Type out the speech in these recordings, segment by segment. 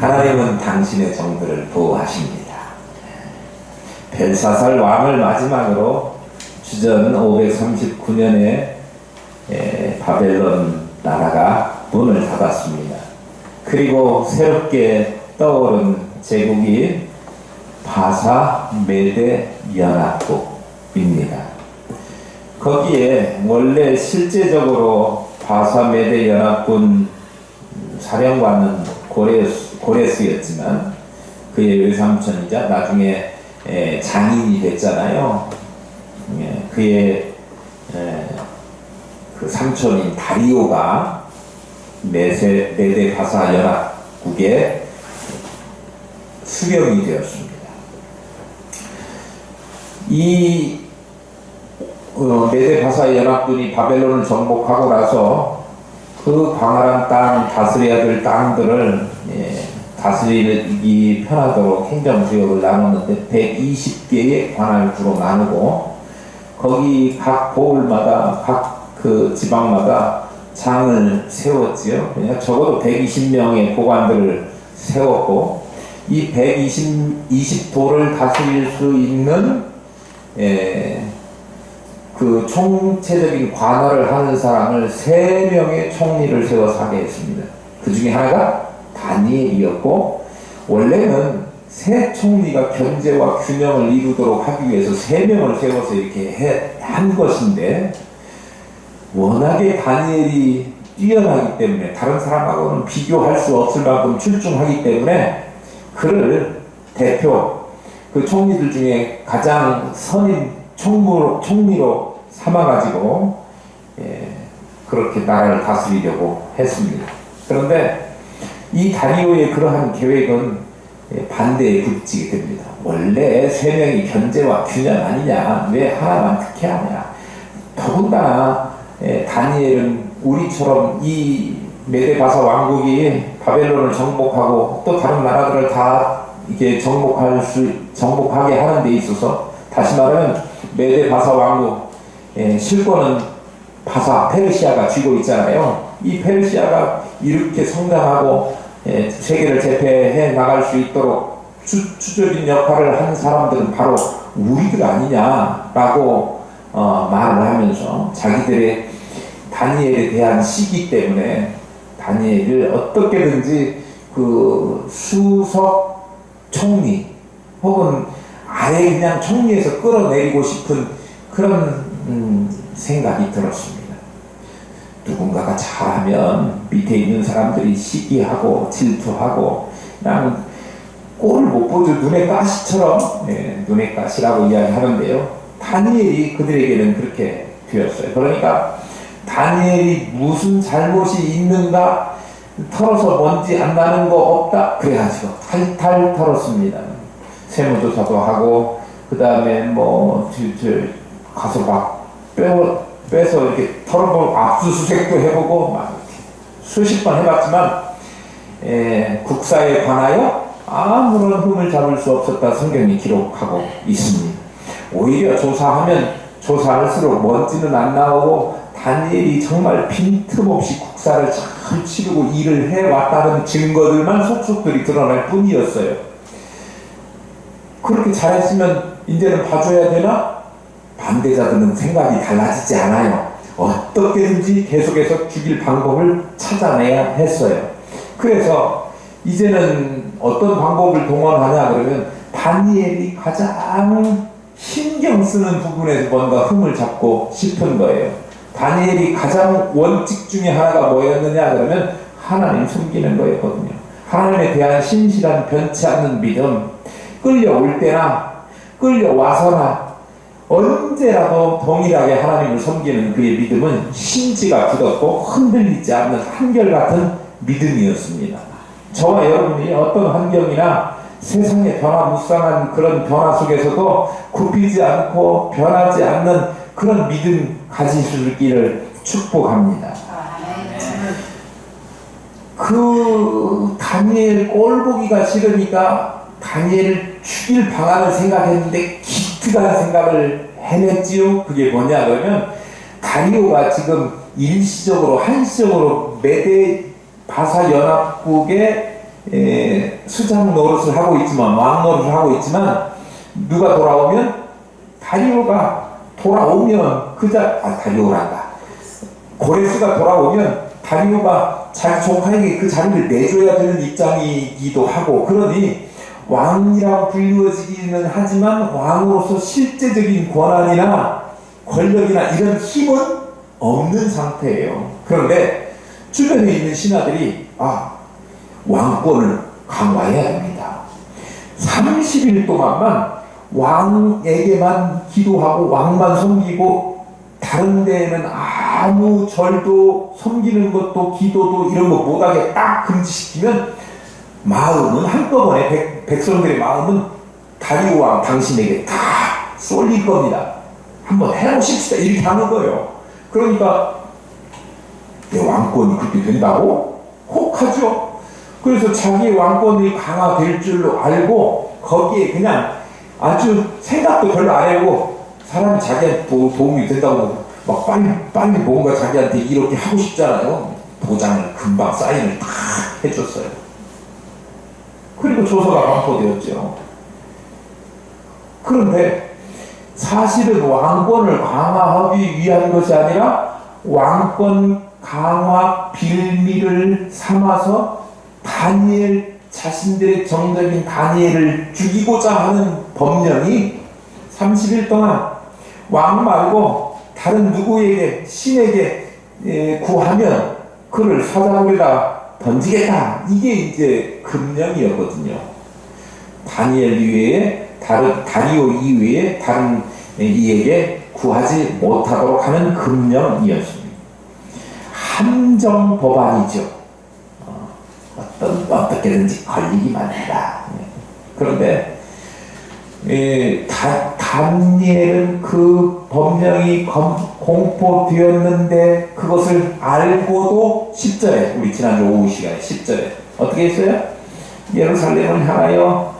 하나님은 당신의 종들을 보호하십니다. 벨사살 왕을 마지막으로 주전 539년에 바벨론 나라가 문을 닫았습니다. 그리고 새롭게 떠오른 제국이 바사 메대 연합국입니다. 거기에 원래 실제적으로 바사 메대 연합군 사령관은 고레스였지만 그의 외삼촌이자 나중에 장인이 됐잖아요. 그의 그 삼촌인 다리오가 메대 바사 연합국의 수령이 되었습니다. 이 메대 바사 연합군이 바벨론을 정복하고 나서 그 광활한 땅, 다스려야 될 땅들을 다스리기 편하도록 행정구역을 나눴는데 120개의 관할구로 나누고 거기 각 보울마다 각 그 지방마다 장을 세웠지요. 그러니까 적어도 120명의 보관들을 세웠고 이 120도를 다스릴 수 있는 그 총체적인 관할을 하는 사람을 3명의 총리를 세워서 하게 했습니다. 그 중에 하나가 다니엘이었고, 원래는 세 총리가 견제와 균형을 이루도록 하기 위해서 3명을 세워서 이렇게 한 것인데, 워낙에 다니엘이 뛰어나기 때문에 다른 사람하고는 비교할 수 없을 만큼 출중하기 때문에 그를 대표, 그 총리들 중에 가장 선임 총리로 삼아가지고 그렇게 나라를 다스리려고 했습니다. 그런데 이 다리오의 그러한 계획은 반대에 부딪히게 됩니다. 원래 3명이 견제와 균형 아니냐, 왜 하나만 특혜하냐. 더군다나 다니엘은 우리처럼 이 메데바사 왕국이 바벨론을 정복하고 또 다른 나라들을 다 이렇게 정복하게 하는 데 있어서, 다시 말하면 메데바사 왕국 실권은 페르시아가 쥐고 있잖아요. 이 페르시아가 이렇게 성장하고 세계를 제패해 나갈 수 있도록 주적인 역할을 한 사람들은 바로 우리들 아니냐라고 말을 하면서 자기들의 다니엘에 대한 시기 때문에 다니엘을 어떻게든지 그 수석 총리 혹은 아예 그냥 총리에서 끌어내리고 싶은 그런 생각이 들었습니다. 누군가가 잘하면 밑에 있는 사람들이 시기하고 질투하고 그냥 꼴을 못 보죠. 눈의 가시처럼, 눈의 가시라고 이야기하는데요. 다니엘이 그들에게는 그렇게 되었어요. 그러니까 다니엘이 무슨 잘못이 있는가 털어서 먼지 안 나는 거 없다 그래가지고 탈탈 털었습니다. 세무조사도 하고 그 다음에 뭐 가서 막 빼서 이렇게 털어보고 압수수색도 해보고 막 수십 번 해봤지만 국사에 관하여 아무런 흠을 잡을 수 없었다 성경이 기록하고 있습니다. 오히려 조사하면 조사할수록 먼지는 안 나오고 다니엘이 정말 빈틈없이 국사를 잘 치르고 일을 해왔다는 증거들만 속속들이 드러날 뿐이었어요. 그렇게 잘했으면 이제는 봐줘야 되나? 반대자들은 생각이 달라지지 않아요. 어떻게든지 계속해서 죽일 방법을 찾아내야 했어요. 그래서 이제는 어떤 방법을 동원하냐 그러면 다니엘이 가장 신경 쓰는 부분에서 뭔가 흠을 잡고 싶은 거예요. 다니엘이 가장 원칙 중에 하나가 뭐였느냐 그러면 하나님 숨기는 거였거든요. 하나님에 대한 신실한 변치 않는 믿음, 끌려올 때나 끌려와서나 언제라도 동일하게 하나님을 섬기는 그의 믿음은 심지가 굳었고 흔들리지 않는 한결같은 믿음이었습니다. 저와 여러분이 어떤 환경이나 세상의 변화무쌍한 그런 변화 속에서도 굽히지 않고 변하지 않는 그런 믿음 가지시기를 축복합니다. 그 다니엘 꼴 보기가 싫으니까 다니엘을 죽일 방안을 생각했는데 기특한 생각을 해냈지요. 그게 뭐냐 그러면 다리오가 지금 일시적으로 한시적으로 메데 바사 연합국의 수장 노릇을 하고 있지만, 왕 노릇을 하고 있지만, 누가 돌아오면 다리오가 돌아오면 다리오란다. 고레스가 돌아오면 다리오가 자기 조카에게 그 자리를 내줘야 되는 입장이기도 하고, 그러니 왕이라고 불리워지기는 하지만 왕으로서 실제적인 권한이나 권력이나 이런 힘은 없는 상태예요. 그런데 주변에 있는 신하들이 왕권을 강화해야 됩니다. 30일 동안만 왕에게만 기도하고 왕만 섬기고 다른 데에는 아무 절도 섬기는 것도 기도도 이런 거 못하게 딱 금지시키면 마음은 한꺼번에 백성들의 마음은 다리오 왕 당신에게 다 쏠릴 겁니다. 한번 해보십시다 이렇게 하는 거예요. 그러니까 내 왕권이 그렇게 된다고? 혹하죠. 그래서 자기의 왕권이 강화될 줄로 알고 거기에 그냥 아주 생각도 별로 안 하고 사람이 자기한테 도움이 된다고 막 빨리 뭔가 자기한테 이렇게 하고 싶잖아요. 도장을 금방 사인을 다 해줬어요. 그리고 조서가 반포되었죠. 그런데 사실은 왕권을 강화하기 위한 것이 아니라 왕권 강화 빌미를 삼아서 다니엘 자신들의 정적인 다니엘을 죽이고자 하는 법령이 30일 동안 왕 말고 다른 누구에게 신에게 구하면 그를 사자굴에다 던지겠다. 이게 이제 금령이었거든요. 다니엘 이외에 다리오 이외에 다른 이에게 구하지 못하도록 하는 금령이었습니다. 함정 법안이죠. 어떻게든지 걸리기만 해라. 그런데 다니엘은 그 법령이 공포되었는데 그것을 알고도 10절에 우리 지난주 오후 시간에 10절에 어떻게 했어요? 예루살렘을 향하여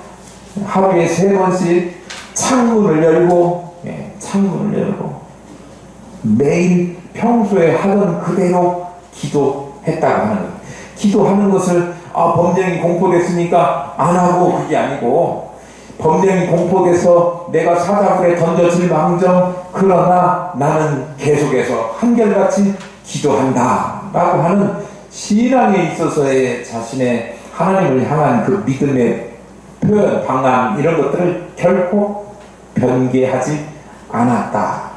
하루에 3번씩 창문을 열고 매일 평소에 하던 그대로 기도했다고 하는 거예요. 기도하는 것을 법령이 공포됐으니까 안 하고 그게 아니고 법령이 공포돼서 내가 사자굴에 던져질 망정 그러나 나는 계속해서 한결같이 기도한다 라고 하는 신앙에 있어서의 자신의 하나님을 향한 그 믿음의 표현, 방안 이런 것들을 결코 변개하지 않았다.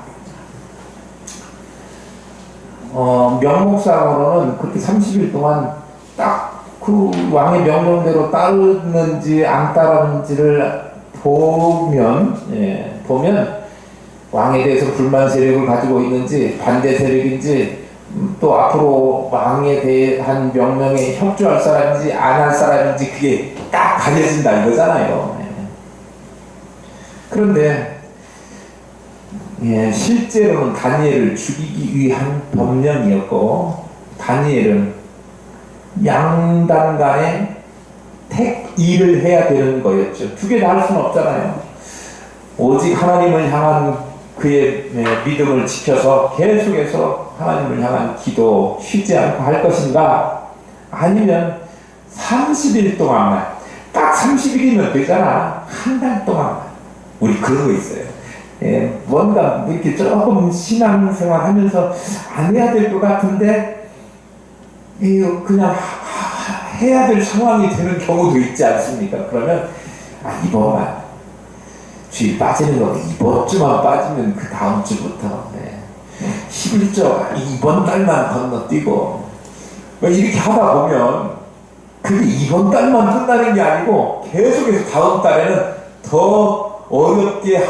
명목상으로는 그렇게 30일 동안 딱 그 왕의 명령대로 따르는지 안 따르는지를 보면 왕에 대해서 불만 세력을 가지고 있는지 반대 세력인지 또 앞으로 왕에 대한 명령에 협조할 사람인지 안 할 사람인지 그게 딱 가려진다 이거잖아요. 그런데 실제로는 다니엘을 죽이기 위한 법령이었고 다니엘은 양단 간에 일을 해야 되는 거였죠. 두 개 다 할 수는 없잖아요. 오직 하나님을 향한 그의 믿음을 지켜서 계속해서 하나님을 향한 기도 쉬지 않고 할 것인가 아니면 30일 동안만 딱 30일이면 되잖아. 한 달 동안만 우리 그런 거 있어요. 뭔가 이렇게 조금 신앙생활 하면서 안 해야 될 것 같은데 그냥 해야 될 상황이 되는 경우도 있지 않습니까? 그러면 이번만 주일 빠지는 거 이번 주만 빠지면 그 다음 주부터 11조 이번 달만 건너뛰고 이렇게 하다 보면 그게 이번 달만 끝나는 게 아니고 계속해서 다음 달에는 더 어렵게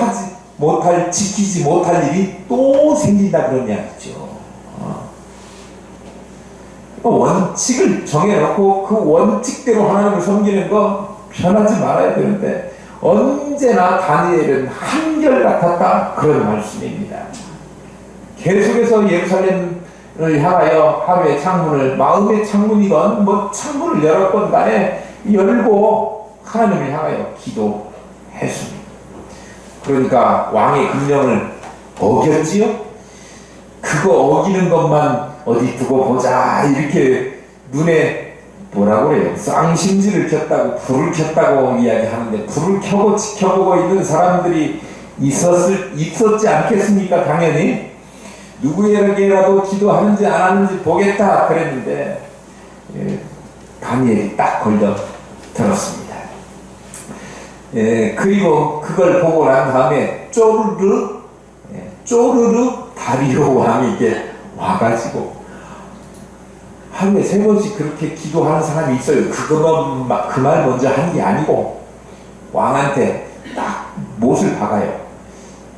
지키지 못할 일이 또 생긴다 그런 이야기죠. 원칙을 정해놓고 그 원칙대로 하나님을 섬기는 거 변하지 말아야 되는데 언제나 다니엘은 한결같았다 그런 말씀입니다. 계속해서 예루살렘을 향하여 하루에 창문을 마음의 창문이건 창문을 열었건 간에 열고 하나님을 향하여 기도했습니다. 그러니까 왕의 금령을 어겼지요? 그거 어기는 것만 어디 두고 보자 이렇게 눈에 뭐라고 그래요? 쌍심지를 켰다고 불을 켰다고 이야기하는데, 불을 켜고 지켜보고 있는 사람들이 있었지 않겠습니까? 당연히 누구에게라도 기도하는지 안 하는지 보겠다 그랬는데, 다니엘이 딱 걸려 들었습니다. 그리고 그걸 보고 난 다음에 쪼르르 다리오 왕이 이게 와가지고, 하루에 3번씩 그렇게 기도하는 사람이 있어요. 그 말 먼저 한 게 아니고 왕한테 딱 못을 박아요.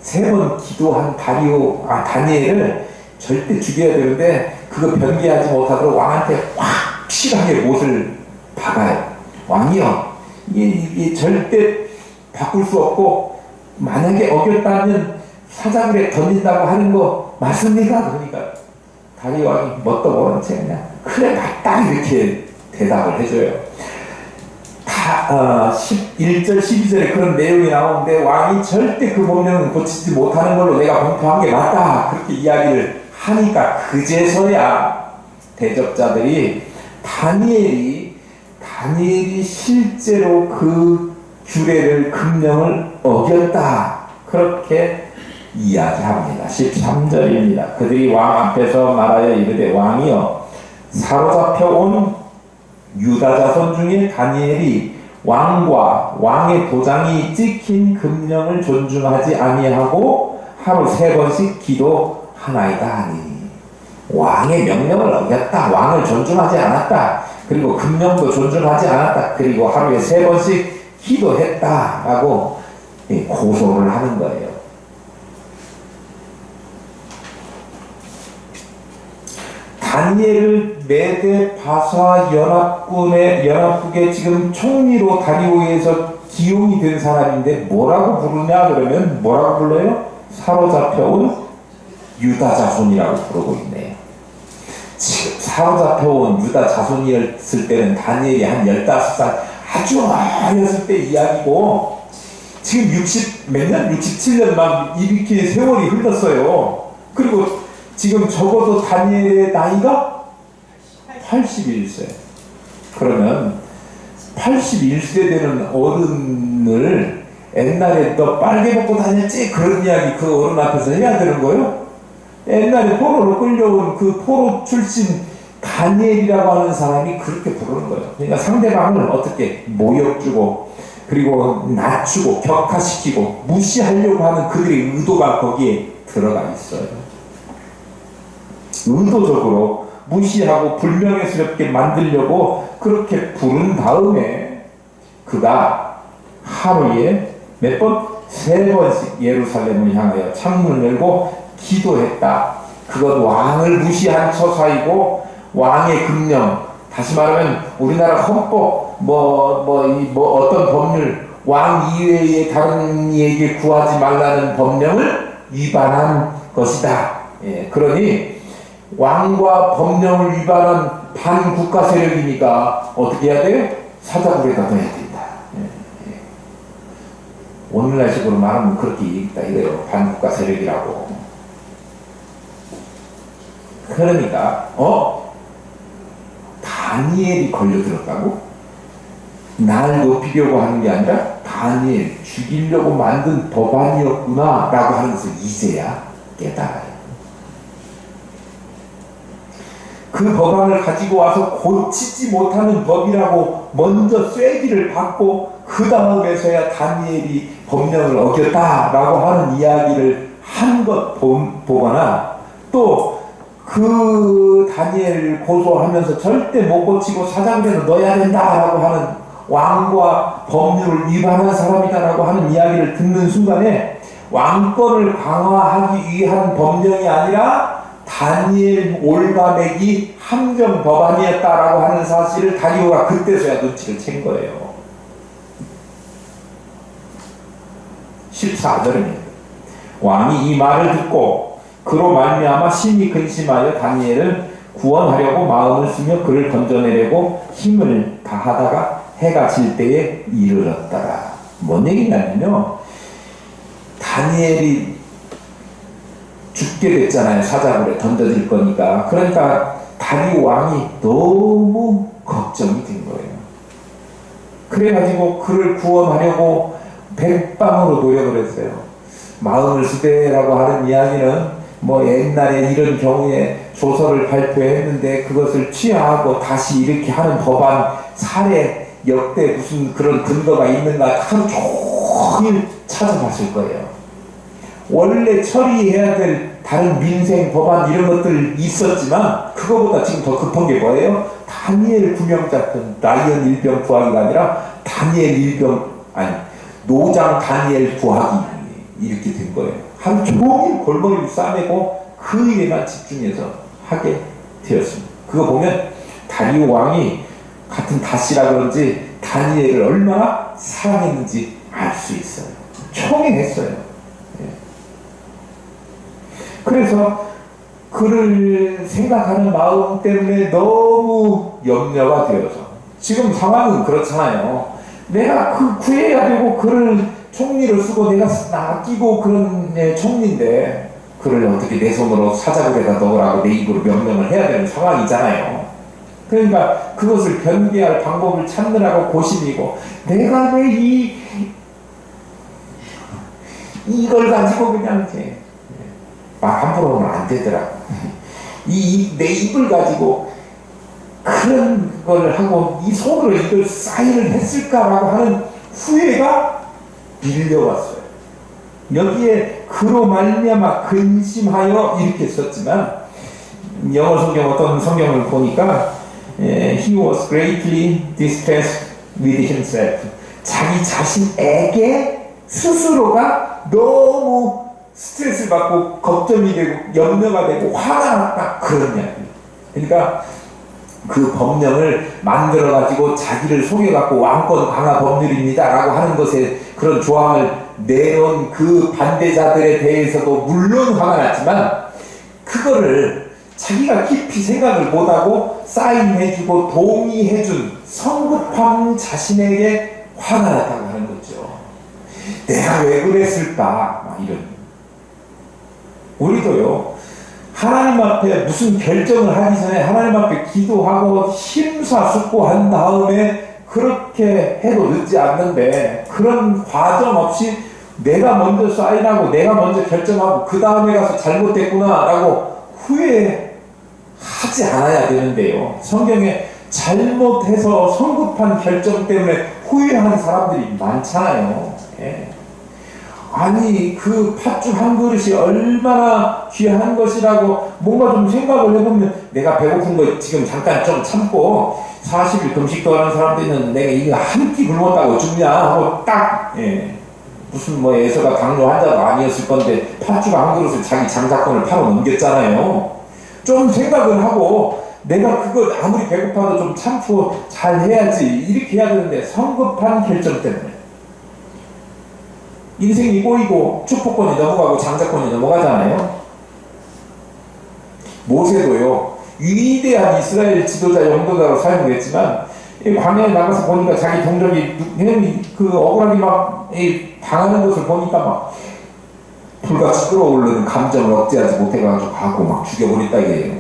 3번 기도한 다니엘을 절대 죽여야 되는데, 그거 변개하지 못하도록 왕한테 확실하게 못을 박아요. 왕이요, 이게 절대 바꿀 수 없고, 만약에 어겼다면 사자굴에 던진다고 하는 거 맞습니까? 그러니까 다리오 왕이 뭣도 모른 채 그냥 그래 맞다 이렇게 대답을 해줘요. 1절 12절에 그런 내용이 나오는데, 왕이 절대 그 법령은 고치지 못하는 걸로 내가 공표한 게 맞다 그렇게 이야기를 하니까, 그제서야 대접자들이 다니엘이 실제로 그 규례를, 금령을 어겼다 그렇게 이야기합니다. 13절입니다. 그들이 왕 앞에서 말하여 이르되, 왕이여, 사로잡혀 온 유다 자손 중에 다니엘이 왕과 왕의 도장이 찍힌 금령을 존중하지 아니하고 하루 3번씩 기도하나이다 하니, 왕의 명령을 어겼다, 왕을 존중하지 않았다, 그리고 금령도 존중하지 않았다, 그리고 하루에 3번씩 기도했다라고 고소를 하는 거예요. 다니엘을 메데 바사 연합국의 지금 총리로 다리오에서 기용이 된 사람인데, 뭐라고 부르냐 그러면 뭐라고 불러요? 사로잡혀온 유다 자손이라고 부르고 있네요. 지금 사로잡혀온 유다 자손이었을 때는 다니엘이 한 15살 아주 어렸을 때 이야기고, 지금 67년 막 이렇게 세월이 흘렀어요. 그리고 지금 적어도 다니엘의 나이가 81세. 그러면 81세 되는 어른을 옛날에 너 빨개 먹고 다녔지? 그런 이야기 그 어른 앞에서 해야 되는 거예요? 옛날에 포로로 끌려온 그 포로 출신 다니엘이라고 하는 사람이 그렇게 부르는 거예요. 그러니까 상대방을 어떻게 모욕주고, 그리고 낮추고 격하시키고 무시하려고 하는 그들의 의도가 거기에 들어가 있어요. 의도적으로 무시하고 불명예스럽게 만들려고 그렇게 부른 다음에, 그가 하루에 몇 번? 3번씩 예루살렘을 향하여 창문을 열고 기도했다. 그건 왕을 무시한 처사이고, 왕의 금령, 다시 말하면 우리나라 헌법, 어떤 법률, 왕 이외의 다른 이에게 구하지 말라는 법령을 위반한 것이다. 그러니 왕과 법령을 위반한 반국가 세력이니까 어떻게 해야 돼요? 사자굴에다 넣어야 된다. 오늘날식으로 말하면 그렇게 얘기했다 이래요. 반국가 세력이라고. 그러니까 다니엘이 걸려들었다고? 날 높이려고 하는 게 아니라 다니엘 죽이려고 만든 법안이었구나 라고 하는 것을 이제야 깨달아요. 그 법안을 가지고 와서 고치지 못하는 법이라고 먼저 쐐기를 받고, 그 다음에서야 다니엘이 법령을 어겼다라고 하는 이야기를 한 것 보거나, 또 그 다니엘을 고소하면서 절대 못 고치고 사자굴에는 넣어야 된다라고 하는 왕과 법률을 위반한 사람이다라고 하는 이야기를 듣는 순간에, 왕권을 강화하기 위한 법령이 아니라 다니엘 올가매기 함정 법안이었다라고 하는 사실을 다리오가 그때서야 눈치를 챈 거예요. 14절입니다. 왕이 이 말을 듣고 그로 말미암아 심히 근심하여 다니엘을 구원하려고 마음을 쓰며 그를 건져내려고 힘을 다하다가 해가 질 때에 이르렀더라. 뭔 얘기냐면요, 다니엘이 죽게 됐잖아요. 사자굴에 던져질 거니까. 그러니까 다리오 왕이 너무 걱정이 된 거예요. 그래가지고 그를 구원하려고 백방으로 노력을 했어요. 마음을 쓰되라고 하는 이야기는 뭐 옛날에 이런 경우에 조서를 발표했는데 그것을 취하하고 다시 이렇게 하는 법안 사례 역대 무슨 그런 근거가 있는가 하루 종일 찾아봤을 거예요. 원래 처리해야 될 다른 민생 법안 이런 것들 있었지만 그거보다 지금 더 급한 게 뭐예요? 다니엘 구명작전, 라이언 일병 구하기가 아니라 다니엘 일병, 아니 노장 다니엘 구하기 이렇게 된 거예요. 하루 종일 골머리를 싸매고 그 일에만 집중해서 하게 되었습니다. 그거 보면 다리오 왕이 같은 다시라 그런지 다니엘을 얼마나 사랑했는지 알 수 있어요. 총애했어요. 예. 그래서 그를 생각하는 마음 때문에 너무 염려가 되어서 지금 상황은 그렇잖아요. 내가 그 구해야 되고 그를 총리를 쓰고 내가 아끼고 그런 총리인데 그를 어떻게 내 손으로 사자굴에다 넣으라고 내 입으로 명령을 해야 되는 상황이잖아요. 그러니까 그것을 변개할 방법을 찾느라고 고심이고 내가 왜 이걸 가지고 그냥 이렇게 말 함부로 하면 안 되더라고. 내 입을 가지고 그런 걸 하고 이 손으로 이걸 사인을 했을까라고 하는 후회가 밀려왔어요. 여기에 그로 말미암아 근심하여 이렇게 썼지만 영어 성경 어떤 성경을 보니까 he was greatly distressed with himself. 자기 자신에게 스스로가 너무 스트레스를 받고 걱정이 되고 염려가 되고 화가 났다 그런 이야기예요. 그러니까 그 법령을 만들어 가지고 자기를 속여 갖고 왕권 강화 법률입니다 라고 하는 것에 그런 조항을 내놓은 그 반대자들에 대해서도 물론 화가 났지만 그거를 자기가 깊이 생각을 못하고 사인해주고 동의해준 성급한 자신에게 화가 났다고 하는 거죠. 내가 왜 그랬을까 막 이런. 우리도요 하나님 앞에 무슨 결정을 하기 전에 하나님 앞에 기도하고 심사숙고한 다음에 그렇게 해도 늦지 않는데 그런 과정 없이 내가 먼저 사인하고 내가 먼저 결정하고 그 다음에 가서 잘못됐구나 라고 후회하지 않아야 되는데요. 성경에 잘못해서 성급한 결정 때문에 후회하는 사람들이 많잖아요. 예. 아니 그 팥죽 한 그릇이 얼마나 귀한 것이라고 뭔가 좀 생각을 해보면 내가 배고픈 거 지금 잠깐 좀 참고 40일 금식도 하는 사람들은 내가 이거 한 끼 굶었다고 죽냐 하고 딱 무슨 뭐 예서가 당뇨 환자도 아니었을 건데 팥죽 한 그릇을 자기 장사건을 팔아 넘겼잖아요. 좀 생각을 하고 내가 그거 아무리 배고파도 좀 참고 잘 해야지 이렇게 해야 되는데 성급한 결정 때문에 인생이 꼬이고 축복권이 넘어가고 장자권이 넘어가잖아요. 모세도요 위대한 이스라엘 지도자 영도자로 사용됐지만 광야에 나가서 보니까 자기 동족이 그 억울하게 막 당하는 것을 보니까 막 불같이 끓어오르는 감정을 억제하지 못해가지고 가고 막 죽여버렸다 이게요.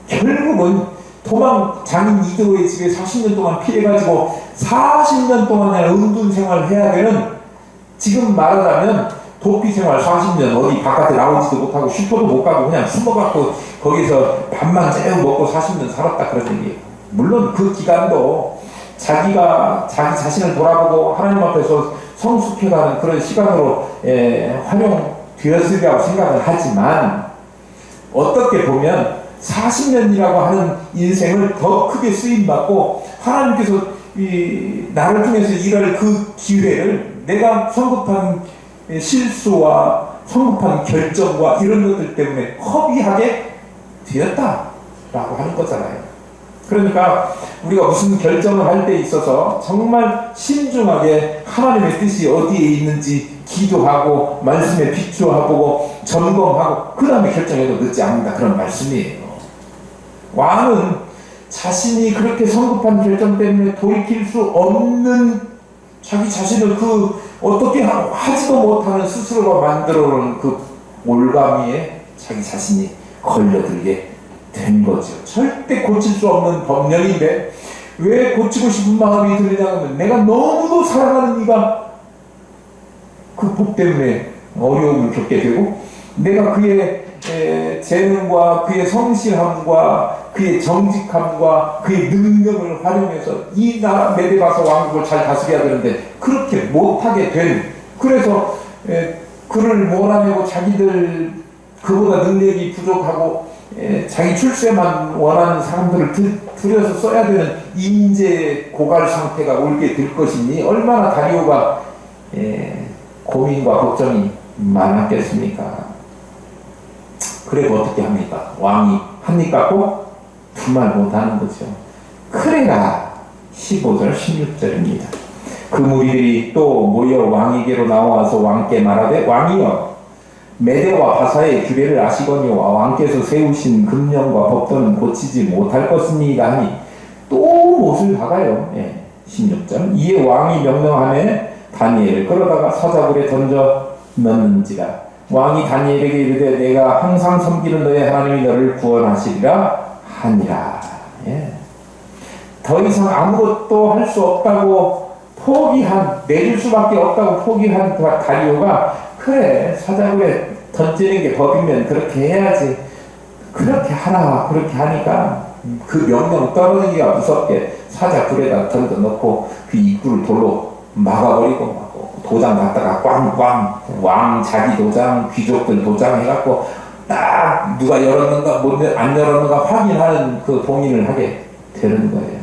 결국은 도망 장인 이도의 집에 40년 동안 피해가지고 40년 동안의 은둔 생활을 해야 되는 지금 말하자면 도피 생활 40년 어디 바깥에 나오지도 못하고 슈퍼도 못 가고 그냥 숨어갖고 거기서 밥만 째우 먹고 40년 살았다 그런 얘기예요. 물론 그 기간도 자기가 자기 자신을 돌아보고 하나님 앞에서 성숙해가는 그런 시간으로 활용되었으리라고 생각을 하지만 어떻게 보면 40년이라고 하는 인생을 더 크게 쓰임받고 하나님께서 나를 통해서 일할 그 기회를 내가 성급한 실수와 성급한 결정과 이런 것들 때문에 허비하게 되었다라고 하는 거잖아요. 그러니까 우리가 무슨 결정을 할 때 있어서 정말 신중하게 하나님의 뜻이 어디에 있는지 기도하고 말씀에 비추어보고 점검하고 그 다음에 결정해도 늦지 않는다 그런 말씀이에요. 왕은 자신이 그렇게 성급한 결정 때문에 돌이킬 수 없는 자기 자신을 어떻게 하지도 못하는 스스로가 만들어 놓은 그 올가미에 자기 자신이 걸려들게 된 거죠. 절대 고칠 수 없는 법령인데 왜 고치고 싶은 마음이 드느냐 하면 내가 너무도 사랑하는 이가 그 법 때문에 어려움을 겪게 되고 내가 그의 재능과 그의 성실함과 그의 정직함과 그의 능력을 활용해서 이 나라 메데바서 왕국을 잘 다스려야 되는데 그렇게 못하게 된, 그래서 그를 몰아내고 자기들 그보다 능력이 부족하고 자기 출세만 원하는 사람들을 들여서 써야 되는 인재 고갈 상태가 올게 될 것이니 얼마나 다리오가 고민과 걱정이 많았겠습니까? 그리고 어떻게 합니까? 왕이 한입 갖고 두 말 못하는 거죠. 그래라 15절 16절입니다. 그 무리들이 또 모여 왕에게로 나와서 왕께 말하되 왕이여 메대와 바사의 규례를 아시거니와 왕께서 세우신 금령과 법도는 고치지 못할 것입니다 하니 또 못을 박아요. 16절 이에 왕이 명령하매 다니엘을 끌어다가 사자굴에 던져 넣는지라. 왕이 다니엘에게 이르되 내가 항상 섬기는 너의 하나님이 너를 구원하시리라 하니라. 더 이상 아무것도 할 수 없다고 내줄 수밖에 없다고 포기한 다리오가 그래 사자굴에 던지는 게 법이면 그렇게 해야지, 그렇게 하라. 그렇게 하니까 그 명령 떨어지기가 무섭게 사자굴에다 던져 넣고 그 입구를 돌로 막아버리고 도장 갖다가 꽝꽝 왕 자기 도장 귀족들 도장 해갖고 딱 누가 열었는가 안 열었는가 확인하는 그 봉인을 하게 되는 거예요.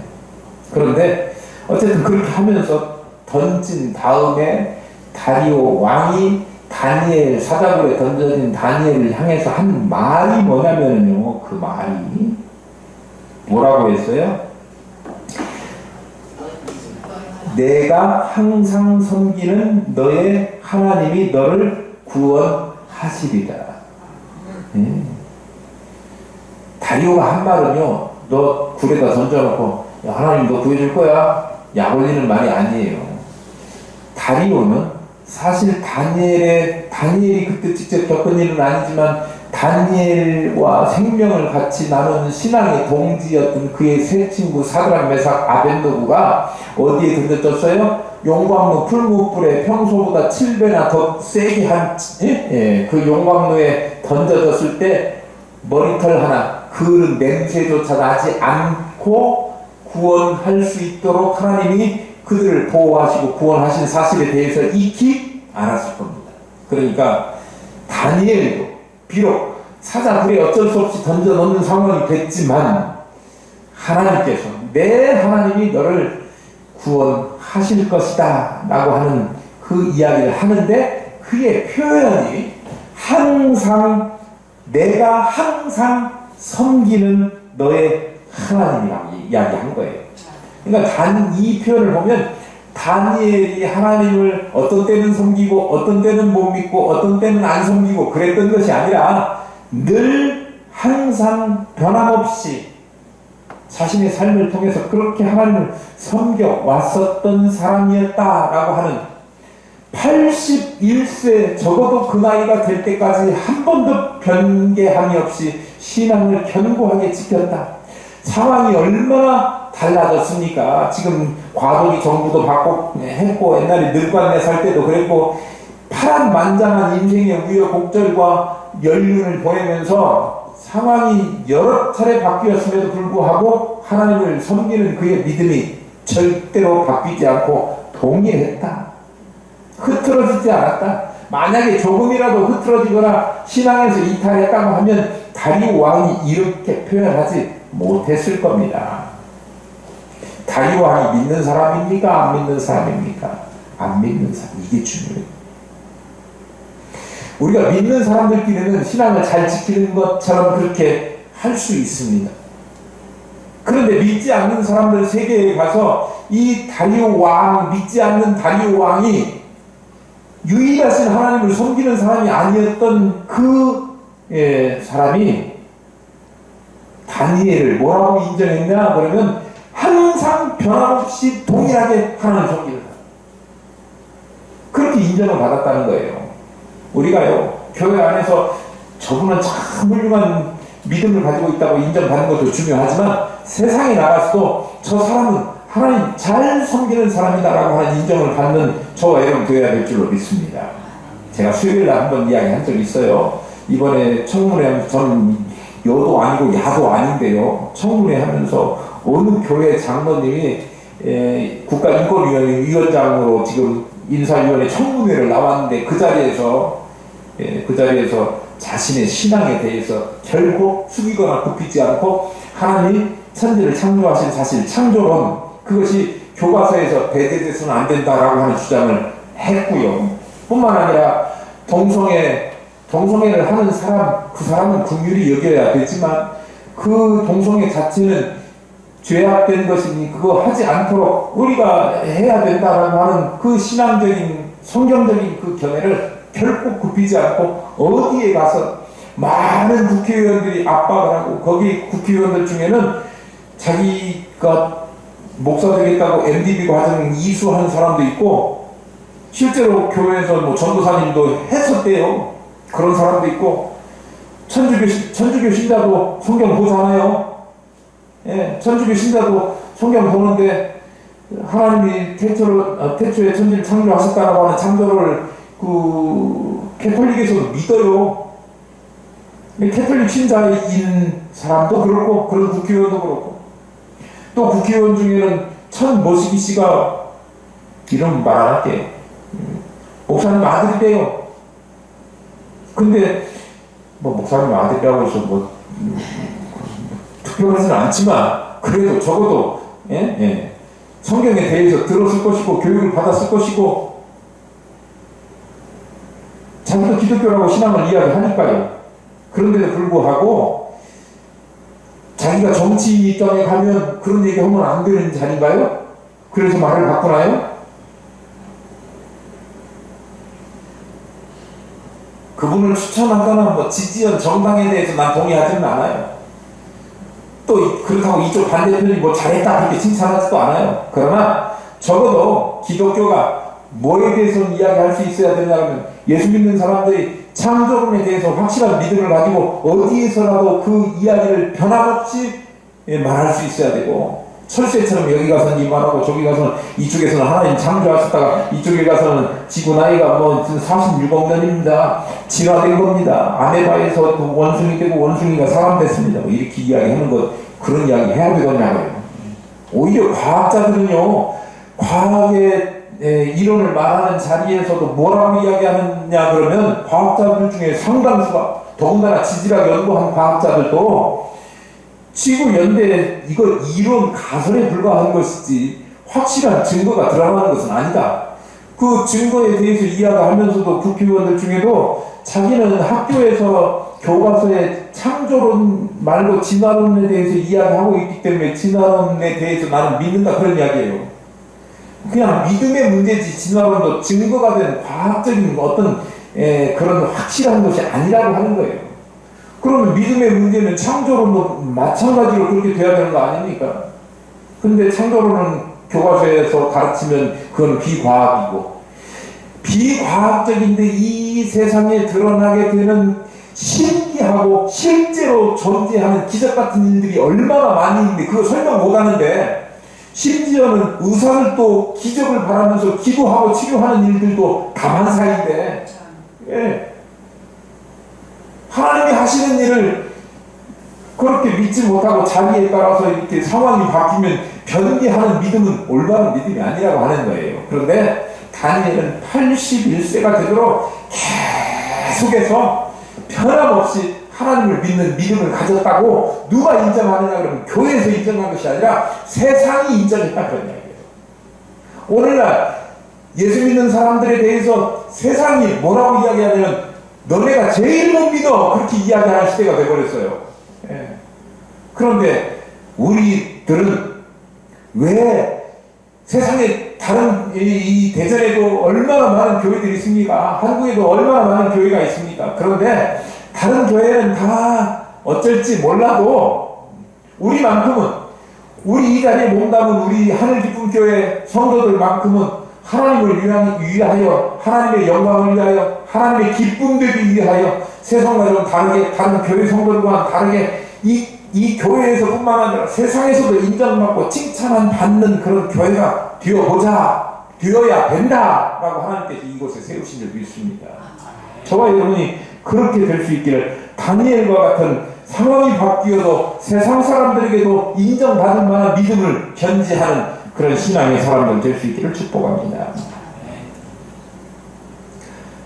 그런데 어쨌든 그렇게 하면서 던진 다음에 다리오 왕이 다니엘 사자굴에 던져진 다니엘을 향해서 한 말이 뭐냐면요, 그 말이 뭐라고 했어요? 내가 항상 섬기는 너의 하나님이 너를 구원하시리라. 다리오가 한 말은요, 너 굴에다 던져놓고 야, 하나님 너 구해줄 거야, 약 올리는 말이 아니에요. 다리오는 사실 다니엘이 그때 직접 겪은 일은 아니지만 다니엘과 생명을 같이 나누는 신앙의 동지였던 그의 세 친구 사드락 메삭 아벤노고가 어디에 던져졌어요? 용광로 풀무불에 평소보다 7배나 더 세게 그 용광로에 던져졌을 때 머리털 하나 그 냄새조차 나지 않고 구원할 수 있도록 하나님이 그들을 보호하시고 구원하신 사실에 대해서 익히 알았을 겁니다. 그러니까 다니엘도 비록 사자굴에 어쩔 수 없이 던져 넣는 상황이 됐지만 하나님께서 내 하나님이 너를 구원하실 것이다 라고 하는 그 이야기를 하는데 그의 표현이 항상 내가 항상 섬기는 너의 하나님이라고 이야기한 거예요. 그러니까 이 표현을 보면 다니엘이 하나님을 어떤 때는 섬기고 어떤 때는 못 믿고 어떤 때는 안 섬기고 그랬던 것이 아니라 늘 항상 변함없이 자신의 삶을 통해서 그렇게 하나님을 섬겨 왔었던 사람이었다라고 하는 81세 적어도 그 나이가 될 때까지 한 번도 변개함이 없이 신앙을 견고하게 지켰다. 상황이 얼마나 달라졌습니까? 지금 과도기 정부도 했고 옛날에 늙관내 살 때도 그랬고 파란만장한 인생의 우여곡절과 연륜을 보내면서 상황이 여러 차례 바뀌었음에도 불구하고 하나님을 섬기는 그의 믿음이 절대로 바뀌지 않고 동일했다. 흐트러지지 않았다. 만약에 조금이라도 흐트러지거나 신앙에서 이탈했다고 하면 다리오 왕이 이렇게 표현하지 못했을 겁니다. 다리오 왕이 믿는 사람입니까? 안 믿는 사람입니까? 안 믿는 사람. 이게 중요해요. 우리가 믿는 사람들끼리는 신앙을 잘 지키는 것처럼 그렇게 할 수 있습니다. 그런데 믿지 않는 사람들 세계에 가서 이 다리오 왕, 믿지 않는 다리오 왕이 유일하신 하나님을 섬기는 사람이 아니었던 그 사람이 다니엘을 뭐라고 인정했냐? 그러면 항상 변함없이 동일하게 하나님을 섬기는 사람. 그렇게 인정을 받았다는 거예요. 우리가요, 교회 안에서 저분은 참 훌륭한 믿음을 가지고 있다고 인정받는 것도 중요하지만 세상에 나가서도 저 사람은 하나님 잘 섬기는 사람이다라고 하는 인정을 받는 저와 여러분 되어야 될 줄로 믿습니다. 제가 수요일날 한번 이야기한 적이 있어요. 이번에 청문회, 저는 여도 아니고 야도 아닌데요. 청문회 하면서 어느 교회 장로님이 국가인권위원회 위원장으로 지금 인사위원회 청문회를 나왔는데 그 자리에서 자신의 신앙에 대해서 결코 숙이거나 굽히지 않고 하나님이 천지를 창조하신 사실 창조론, 그것이 교과서에서 배제돼서는 안 된다라고 하는 주장을 했고요. 뿐만 아니라 동성애를 하는 사람, 그 사람은 긍휼히 여겨야 되지만 그 동성애 자체는 죄악된 것이니 그거 하지 않도록 우리가 해야 된다라고 하는 그 신앙적인 성경적인 그 견해를 결코 굽히지 않고 어디에 가서 많은 국회의원들이 압박을 하고, 거기 국회의원들 중에는 자기가 목사 되겠다고 MDB 과정 이수하는 사람도 있고, 실제로 교회에서 뭐 전도사님도 했었대요. 그런 사람도 있고, 천주교 신자도 성경 보잖아요. 예, 천주교 신자도 성경 보는데 하나님이 태초에 천지를 창조하셨다고 하는 창조를 캐톨릭에서도 믿어요. 캐톨릭 신자인 사람도 그렇고, 그런 국회의원도 그렇고, 또 국회의원 중에는 천모시기 씨가 이런 말 안 할게요. 목사님 아들이래요. 근데 뭐 목사님 아들이라고 해서 특별하지는 않지만 그래도 적어도 성경에 대해서 들었을 것이고 교육을 받았을 것이고 자기도 기독교라고 신앙을 이야기하니까요. 그런데도 불구하고 자기가 정치 입장에 가면 그런 얘기하면 안 되는 자리인가요? 그래서 말을 바꾸나요? 그분을 추천하거나 뭐 지지한 정당에 대해서 난 동의하지는 않아요. 또 그렇다고 이쪽 반대편이 뭐 잘했다 그렇게 칭찬하지도 않아요. 그러나 적어도 기독교가 뭐에 대해서는 이야기할 수 있어야 되냐면, 예수 믿는 사람들이 창조론에 대해서 확실한 믿음을 가지고 어디에서라도 그 이야기를 변함없이 말할 수 있어야 되고, 철새처럼 여기 가서는 이 말하고 저기 가서는 이쪽에서는 하나님 창조하셨다가 이쪽에 가서는 지구 나이가 뭐 46억 년입니다. 진화된 겁니다. 아메바에서 원숭이 되고 원숭이가 사람 됐습니다. 뭐 이렇게 이야기하는 것, 그런 이야기 해야 되겠냐고요. 오히려 과학자들은요, 과학의 이론을 말하는 자리에서도 뭐라고 이야기하느냐 그러면, 과학자들 중에 상당수가, 더군다나 지질학 연구한 과학자들도 지구 연대 이거 이론 가설에 불과한 것이지 확실한 증거가 드러나는 것은 아니다. 그 증거에 대해서 이야기하면서도 국회의원들 중에도 자기는 학교에서 교과서에 창조론 말고 진화론에 대해서 이야기하고 있기 때문에 진화론에 대해서 나는 믿는다, 그런 이야기예요. 그냥 믿음의 문제지 진화론도 증거가 된 과학적인 어떤 그런 확실한 것이 아니라고 하는 거예요. 그러면 믿음의 문제는 창조론도 마찬가지로 그렇게 돼야 되는 거 아닙니까? 근데 창조론은 교과서에서 가르치면 그건 비과학이고, 비과학적인데 이 세상에 드러나게 되는 신기하고 실제로 존재하는 기적 같은 일들이 얼마나 많이 있는데 그거 설명 못 하는데, 심지어는 의사를 또 기적을 바라면서 기도하고 치료하는 일들도 다반사인데, 하나님이 하시는 일을 그렇게 믿지 못하고 자기에 따라서 이렇게 상황이 바뀌면 변개하는 믿음은 올바른 믿음이 아니라고 하는 거예요. 그런데 다니엘은 81세가 되도록 계속해서 변함없이 하나님을 믿는 믿음을 가졌다고 누가 인정하느냐 그러면 교회에서 인정한 것이 아니라 세상이 인정했다, 그런 이야기예요. 오늘날 예수 믿는 사람들에 대해서 세상이 뭐라고 이야기하냐면 너네가 제일 못 믿어, 그렇게 이야기하는 시대가 돼버렸어요. 그런데 우리들은 왜 세상에 다른 이 대전에도 얼마나 많은 교회들이 있습니까? 한국에도 얼마나 많은 교회가 있습니까? 그런데 다른 교회는 다 어쩔지 몰라도 우리만큼은, 우리 이 자리에 몸담은 우리 하늘기쁨교회 성도들만큼은 하나님을 위하여, 하나님의 영광을 위하여, 하나님의 기쁨 되기 위하여 세상과 좀 다르게, 다른 교회 성도들과는 다르게 이 교회에서뿐만 아니라 세상에서도 인정받고 칭찬을 받는 그런 교회가 되어야 된다라고 하나님께서 이곳에 세우신 줄 믿습니다. 저와 여러분이 그렇게 될 수 있기를, 다니엘과 같은 상황이 바뀌어도 세상 사람들에게도 인정받을 만한 믿음을 견지하는 그런 신앙의 사람들 될 수 있기를 축복합니다.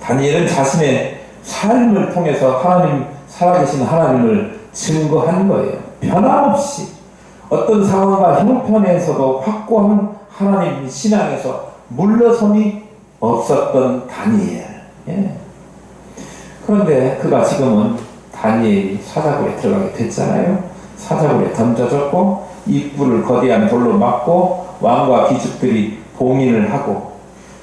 다니엘은 자신의 삶을 통해서 살아계신 하나님을 증거한 거예요. 변함없이 어떤 상황과 형편에서도 확고한 하나님 신앙에서 물러섬이 없었던 다니엘. 예. 그런데 그가 지금은 다니엘이 사자굴에 들어가게 됐잖아요. 사자굴에 던져졌고 입구를 거대한 돌로 막고 왕과 귀족들이 봉인을 하고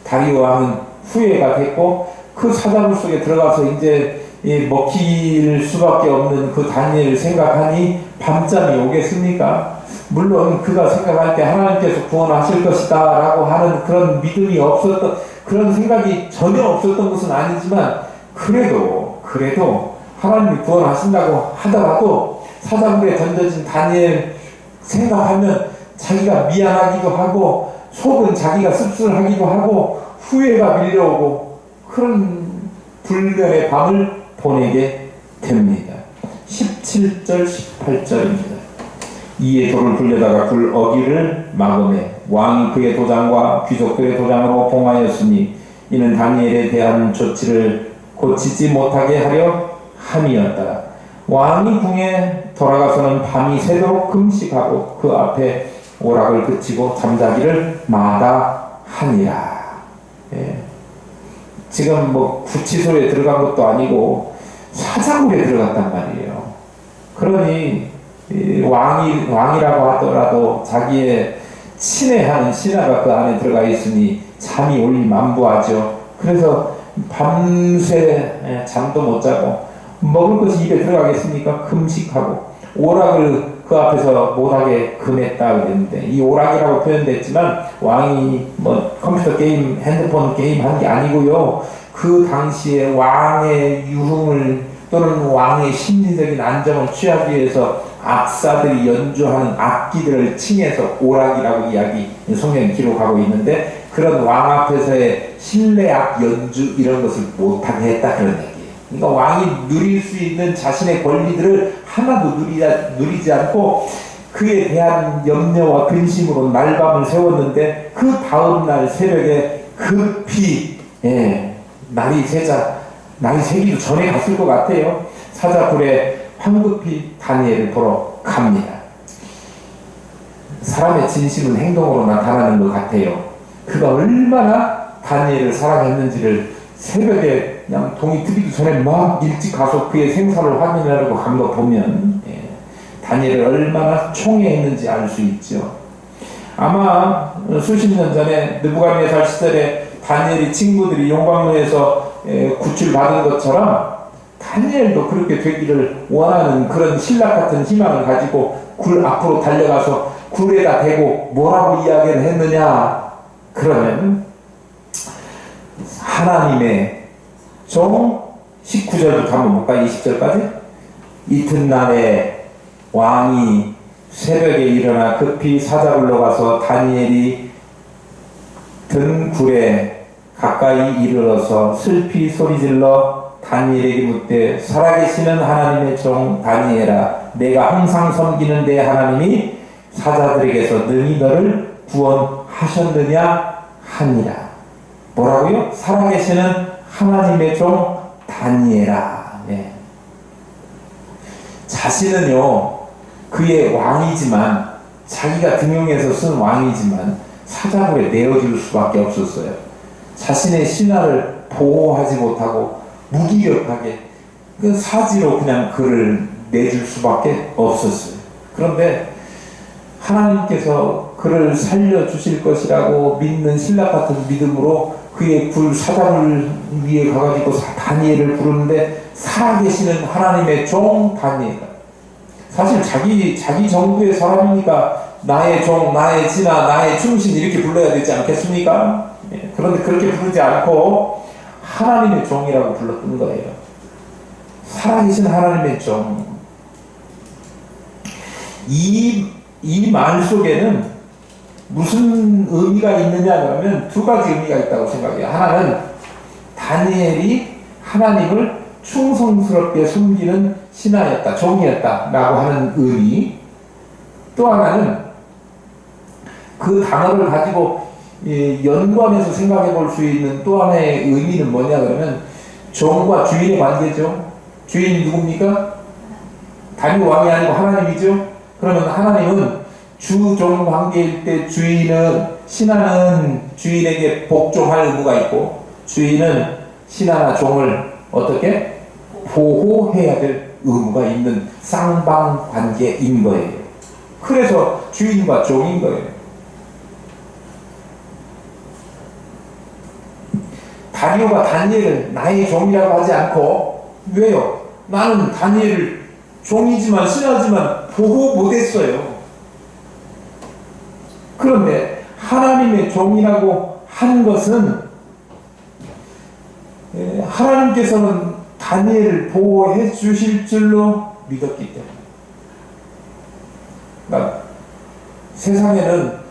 다리오 왕은 후회가 됐고 그 사자굴 속에 들어가서 이제 먹힐 수밖에 없는 그 다니엘을 생각하니 밤잠이 오겠습니까? 물론 그가 생각할 때 하나님께서 구원하실 것이다 라고 하는 그런 믿음이 없었던, 그런 생각이 전혀 없었던 것은 아니지만 그래도 하나님이 구원하신다고 하더라도 사자굴에 던져진 다니엘 생각하면 자기가 미안하기도 하고 속은 자기가 씁쓸하기도 하고 후회가 밀려오고 그런 불면의 밤을 보내게 됩니다. 17절 18절입니다. 이에 돌을 굴려다가 굴 어기를 막음해 왕이 그의 도장과 귀족들의 도장으로 봉하였으니 이는 다니엘에 대한 조치를 고치지 못하게 하려 함이었다. 왕이 궁에 돌아가서는 밤이 새도록 금식하고 그 앞에 오락을 그치고 잠자기를 마다하니라. 예. 지금 뭐 구치소에 들어간 것도 아니고 사자굴에 들어갔단 말이에요. 그러니 왕이라고 하더라도 자기의 친애하는 신하가 그 안에 들어가 있으니 잠이 올리 만부하죠. 그래서 밤새 잠도 못 자고 먹을 것이 입에 들어가겠습니까? 금식하고 오락을 그 앞에서 못하게 금했다 그랬는데, 이 오락이라고 표현됐지만 왕이 뭐 컴퓨터 게임, 핸드폰 게임 한 게 아니고요. 그 당시에 왕의 유흥을 또는 왕의 심리적인 안정을 취하기 위해서 악사들이 연주하는 악기들을 칭해서 오락이라고 성경이 기록하고 있는데, 그런 왕 앞에서의 실내악 연주 이런 것을 못하게 했다 그런 얘기예요. 그러니까 왕이 누릴 수 있는 자신의 권리들을 하나도 누리지 않고 그에 대한 염려와 근심으로 날밤을 세웠는데, 그 다음날 새벽에 급히 날이 새기도 전에 갔을 것 같아요. 사자굴에 황급히 다니엘을 보러 갑니다. 사람의 진심은 행동으로 나타나는 것 같아요. 그가 얼마나 다니엘을 사랑했는지를 새벽에 그냥 동이 트기도 전에 막 일찍 가서 그의 생사를 확인하려고 간 거 보면 다니엘을 얼마나 총애했는지 알 수 있죠. 아마 수십 년 전에 느부갓네살 시절에 다니엘이 친구들이 용광로에서 구출받은 것처럼 다니엘도 그렇게 되기를 원하는 그런 신락 같은 희망을 가지고 굴 앞으로 달려가서 굴에다 대고 뭐라고 이야기를 했느냐? 그러면 하나님의 종 19절부터 한번 볼까요? 20절까지? 이튿날에 왕이 새벽에 일어나 급히 사자굴로 가서 다니엘이 든 굴에 가까이 이르러서 슬피 소리질러 다니엘에게 묻되, 살아계시는 하나님의 종 다니엘아, 내가 항상 섬기는 내 하나님이 사자들에게서 능히 너를 구원하셨느냐 하니라. 뭐라고요? 살아계시는 하나님의 종 다니엘아. 자신은요 그의 왕이지만, 자기가 등용해서 쓴 왕이지만 사자굴에 내어줄 수밖에 없었어요. 자신의 신하를 보호하지 못하고 무기력하게 그 사지로 그냥 그를 내줄 수밖에 없었어요. 그런데 하나님께서 그를 살려주실 것이라고 믿는 신락 같은 믿음으로 그의 굴 사자굴 위에 가가지고 다니엘을 부르는데, 살아계시는 하나님의 종 다니엘. 사실 자기 정부의 사람이니까 나의 종, 나의 진아, 나의 충신 이렇게 불러야 되지 않겠습니까? 그런데 그렇게 부르지 않고 하나님의 종이라고 불렀던 거예요. 살아계신 하나님의 종. 이 말 속에는 무슨 의미가 있느냐 그러면 두 가지 의미가 있다고 생각해요. 하나는 다니엘이 하나님을 충성스럽게 섬기는 신하였다, 종이었다 라고 하는 의미. 또 하나는 그 단어를 가지고 연관해서 생각해 볼 수 있는 또 하나의 의미는 뭐냐 그러면 종과 주인의 관계죠. 주인이 누굽니까? 다니엘 왕이 아니고 하나님이죠. 그러면 하나님은 주종 관계일 때 신하는 주인에게 복종할 의무가 있고 주인은 신하나 종을 어떻게 보호해야 될 의무가 있는 쌍방관계인 거예요. 그래서 주인과 종인 거예요. 다리오가 다니엘을 나의 종이라고 하지 않고, 왜요? 나는 다니엘을 종이지만 신하지만 보호 못했어요. 그런데 하나님의 종이라고 한 것은 하나님께서는 다니엘을 보호해 주실 줄로 믿었기 때문에. 그러니까 세상에는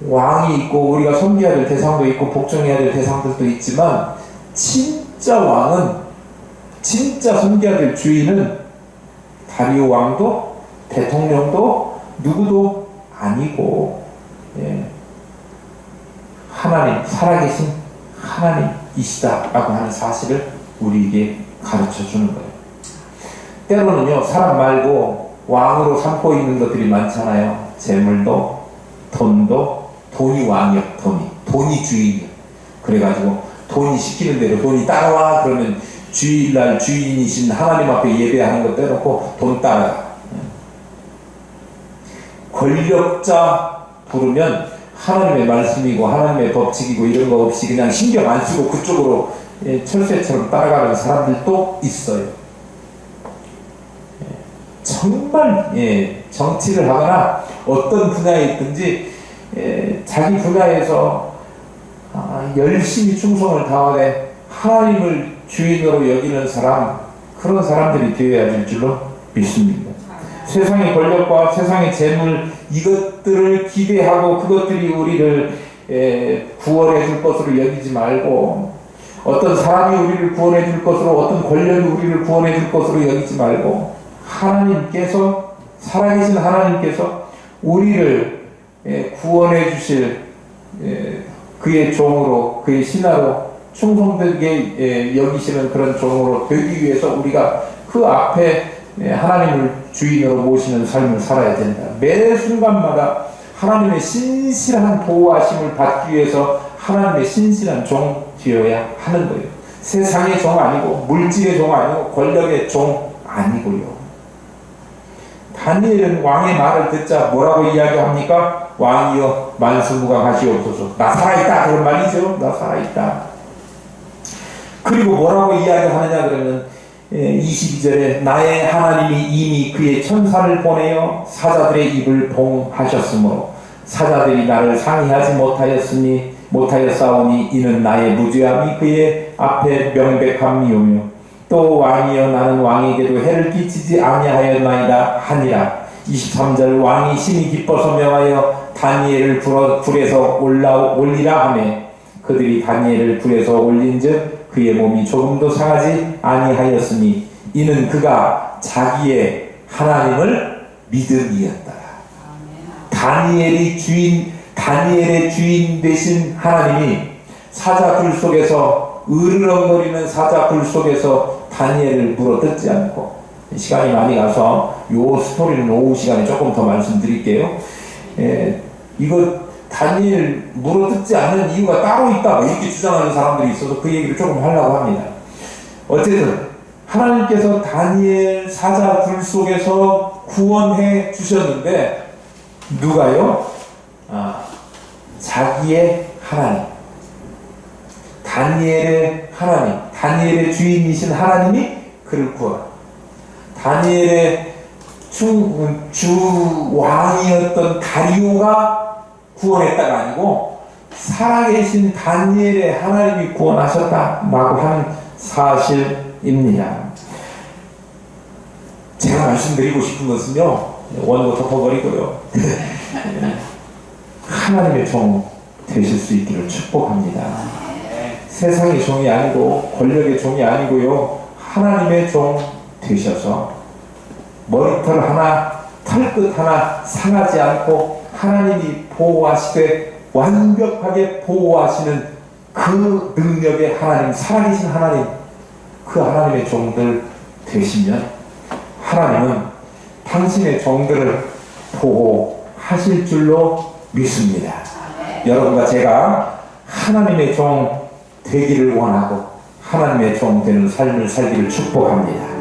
왕이 있고 우리가 섬겨야 될 대상도 있고 복종해야 될 대상들도 있지만 진짜 왕은, 진짜 섬겨야 될 주인은 다리오 왕도 대통령도 누구도 아니고 하나님, 살아계신 하나님이시다라고 하는 사실을 우리에게 가르쳐 주는 거예요. 때로는요, 사람 말고 왕으로 삼고 있는 것들이 많잖아요. 재물도, 돈도, 돈이 왕이요, 돈이 주인이요. 그래가지고 돈이 시키는 대로 돈이 따라와 그러면 주일날 주인이신 하나님 앞에 예배하는 것 빼놓고 돈 따라가. 권력자 부르면 하나님의 말씀이고 하나님의 법칙이고 이런 거 없이 그냥 신경 안 쓰고 그쪽으로 철새처럼 따라가는 사람들도 있어요. 정말 정치를 하거나 어떤 분야에 있든지 자기 분야에서 열심히 충성을 다하되 하나님을 주인으로 여기는 사람, 그런 사람들이 되어야 될 줄로 믿습니다. 세상의 권력과 세상의 재물, 이것들을 기대하고 그것들이 우리를 구원해 줄 것으로 여기지 말고, 어떤 사람이 우리를 구원해 줄 것으로, 어떤 권력이 우리를 구원해 줄 것으로 여기지 말고, 하나님께서, 살아계신 하나님께서 우리를 구원해 주실 그의 종으로, 그의 신하로 충성되게 여기시는 그런 종으로 되기 위해서 우리가 그 앞에 하나님을 주인으로 모시는 삶을 살아야 된다. 매 순간마다 하나님의 신실한 보호하심을 받기 위해서 하나님의 신실한 종 되어야 하는 거예요. 세상의 종 아니고, 물질의 종 아니고, 권력의 종 아니고요. 다니엘은 왕의 말을 듣자 뭐라고 이야기합니까? 왕이여 만수무강하시옵소서. 나 살아있다, 그런 말이죠. 나 살아있다. 그리고 뭐라고 이야기하느냐 그러면 22절에 나의 하나님이 이미 그의 천사를 보내어 사자들의 입을 봉하셨으므로 사자들이 나를 상의하지 못하였사오니 이는 나의 무죄함이 그의 앞에 명백함이오며 또 왕이여 나는 왕에게도 해를 끼치지 아니하였나이다 하니라. 23절 왕이 심히 기뻐서 명하여 다니엘을 불에서 올리라 하매 그들이 다니엘을 불에서 올린즉 그의 몸이 조금도 상하지 아니하였으니 이는 그가 자기의 하나님을 믿음이었더라. 다니엘의 주인 되신 하나님이 사자굴 속에서, 으르렁거리는 사자굴 속에서 다니엘을 물어뜯지 않고, 시간이 많이 가서 요 스토리는 오후 시간에 조금 더 말씀드릴게요. 이거 다니엘 물어뜯지 않는 이유가 따로 있다 이렇게 주장하는 사람들이 있어서 그 얘기를 조금 하려고 합니다. 어쨌든 하나님께서 다니엘 사자굴 속에서 구원해 주셨는데 누가요? 자기의 하나님, 다니엘의 하나님, 다니엘의 주인이신 하나님이 그를 구원합니다. 다니엘의 주 왕이었던 다리오가 구원했다가 아니고 살아계신 다니엘의 하나님이 구원하셨다라고 하는 사실입니다. 제가 말씀드리고 싶은 것은요, 원고 덮어버리고요. 하나님의 종 되실 수 있기를 축복합니다. 세상의 종이 아니고 권력의 종이 아니고요, 하나님의 종 되셔서 머리털 하나, 털끝 하나 상하지 않고 하나님이 보호하시되 완벽하게 보호하시는 그 능력의 하나님, 살아계신 하나님, 그 하나님의 종들 되시면 하나님은 당신의 종들을 보호하실 줄로 믿습니다. 여러분과 제가 하나님의 종 되기를 원하고 하나님의 종 되는 삶을 살기를 축복합니다.